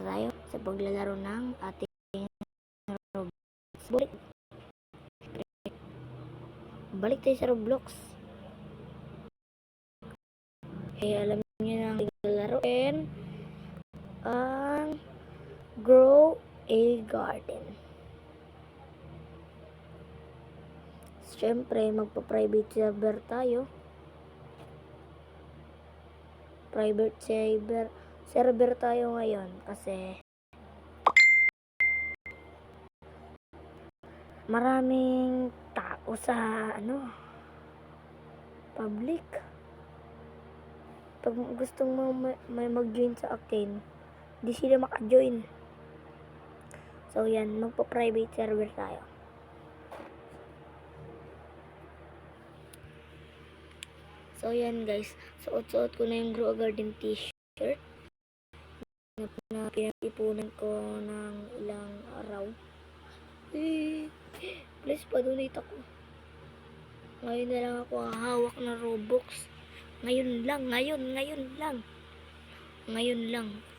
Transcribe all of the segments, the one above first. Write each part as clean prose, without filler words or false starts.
tayo sa paglalaro ng ating Roblox. Balik tayo sa Roblox. Alam niyo na ang laruin ang Grow a Garden. Siyempre, magpa-private server tayo. Private server tayo ngayon kasi maraming tao sa public. Pag gustong may mag-join sa akin, di sila maka-join. So yan, magpa-private server tayo. So yan guys, suot-suot ko na yung Grow a Garden t-shirt na pinag-ipunan ko ng ilang araw. Please pa-donate ako. Ngayon na lang ako hawak na Robux. Ngayon lang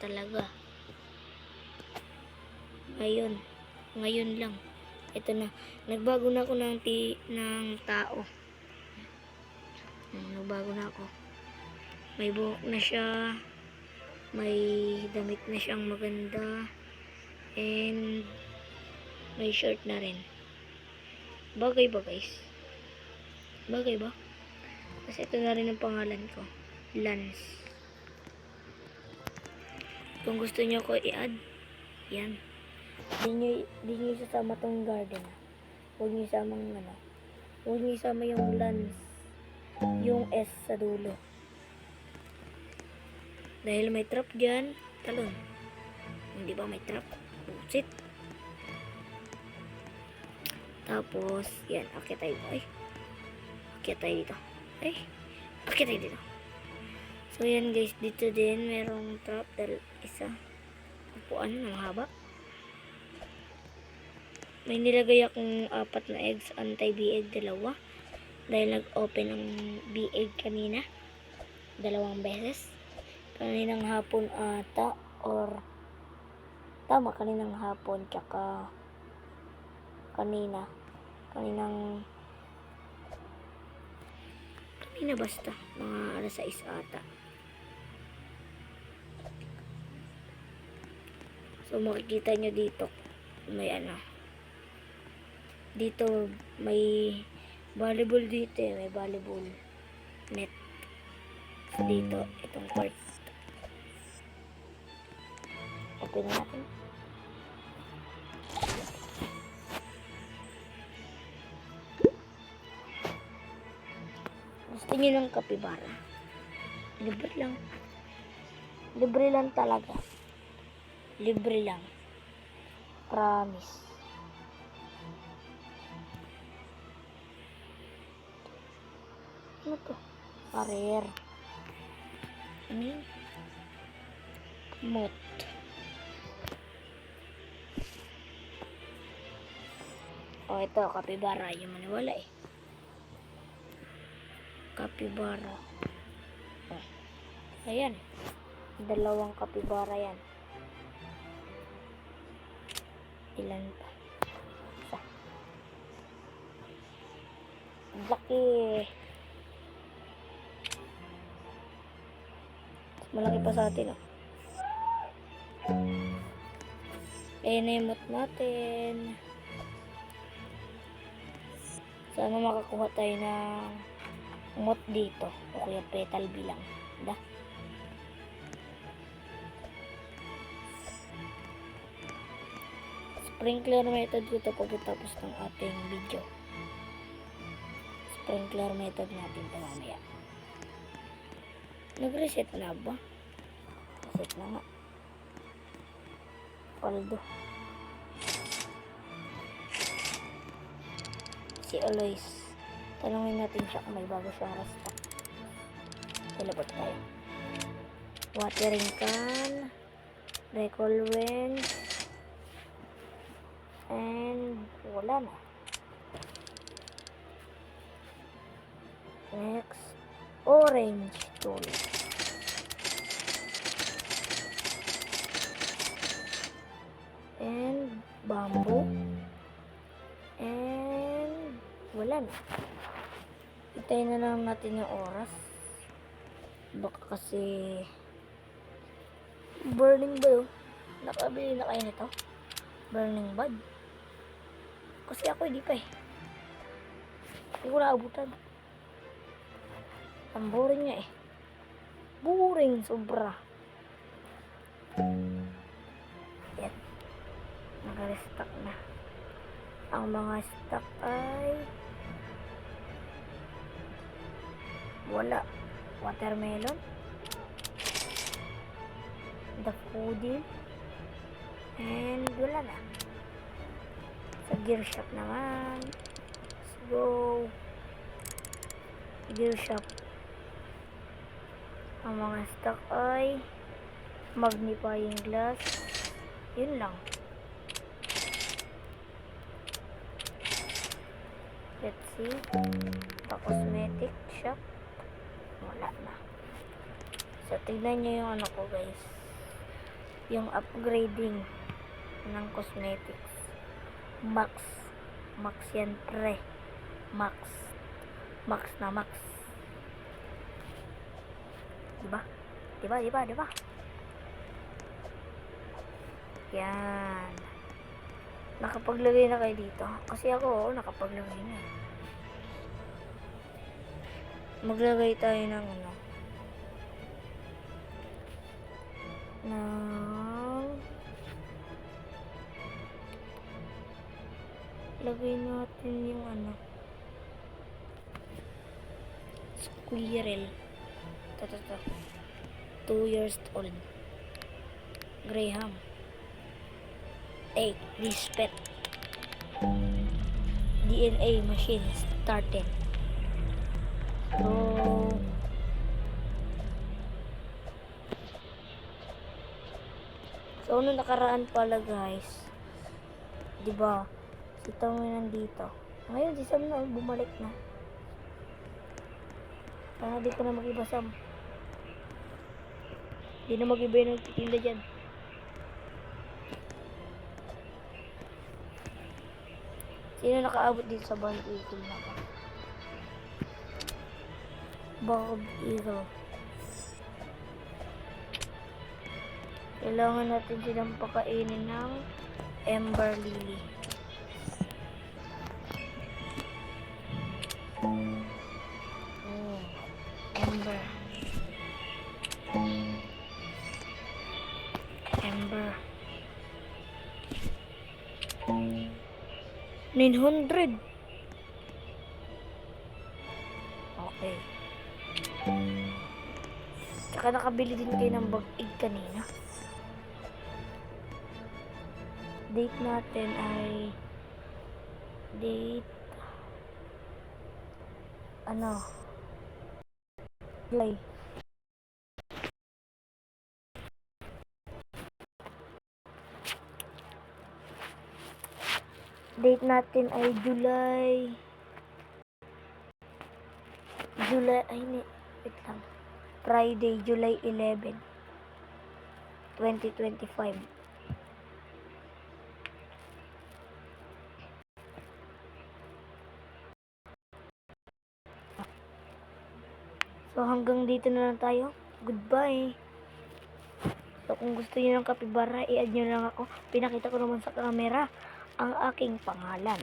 talaga. Ngayon lang. Ito na, nagbago na ako ng tao. Nagbago na ako. May buhok na siya. May damit na siyang maganda. And may shirt na rin. Bagay ba guys? Bagay ba? Kasi ito na rin ang pangalan ko. Lance. Kung gusto niyo ko i-add, yan. Di nyo isasama tong garden. Huwag nyo isama yung Lance. Yung S sa dulo. Dahil may trap dyan, talon. Hindi ba may trap? Busit. Tapos, yan, akit tayo. Akit tayo dito. Akit tayo dito. So, yan guys, dito din, merong trap. Dahil isa. Upuan, mahaba. May nilagay akong 4 na eggs, anti-bee egg 2. Dahil nag-open ang bee egg kanina. 2 beses. Kaninang hapon ata, or tama, kaninang hapon, tsaka kanina basta, mga alas 6 ata. So, makikita nyo dito, may dito, may volleyball dito, may volleyball net. Dito, itong court. Open natin. Gusto niyo ng kapibara? Libre lang. Libre lang talaga. Libre lang. Promise. Ano to? Parer. Mot. Oh, ito, kapibara. Yung maniwala eh. Kapibara. Oh. Ayan. 2 kapibara yan. Ilan pa? Isa. Laki. Malaki pa sa atin, oh. Ayan na yung mot natin. Sana makakuha tayo ng mot dito. O kaya petal bilang. Da. Sprinkler method ko ito pagkatapos ng ating video. Sprinkler method natin ito mamaya. Nag-reset na ba? Reset na nga. Paldo. Si Aloys. Tanungin natin siya kung may bago siyang rasta. Talabot tayo. Watering can. Recall wrench. And wala na. Next, orange tool. bamboo, and wala na. Itayin na lang natin yung oras. Baka kasi burning ba yun? Nakabili na kayo nito? Burning bud. Kasi ako hindi pa eh. Hindi ko naabutan. Ang boring nga eh. Boring sobra. Yan. Nag-restock na. Ang mga stock ay wala. Watermelon, daffodil, and wala na. Sa gear shop naman. Let's go. Gear shop. Ang mga stock ay magnifying glass. Yun lang. Let's see. The cosmetic shop. Wala na. So, tignan nyo yung ano ko guys. Yung upgrading ng cosmetics. Max. Max yan pre. Max. Max na max. Diba? Diba, diba, diba? Yan. Nakapaglagay na kayo dito. Kasi ako, nakapaglagay na. Maglagay tayo ng ano. Lagay natin yung ano. Squirrel. Ito. 2 years old. Graham. 8. Respect. DNA machine started. So, nung nakaraan pala guys, diba, si Tom nandito. Ngayon, si Sam na, bumalik na. Para di ko na mag-iba, Sam. Di na mag-iba yung nagtitinda dyan. Sino nakaabot dito sa Bald Eagle na ka? Bald Eagle. Kailangan natin silang pakainin ng Ember Lily. Ember. Ember. 900. Okay. Tsaka nakabili din kayo ng bag-ig kanina. Date natin ay July. Date natin ay July, wait lang. Friday, July 11, 2025. So, hanggang dito na lang tayo. Goodbye. So, kung gusto niyo ng kapibara, i-add nyo lang ako. Pinakita ko naman sa camera ang aking pangalan.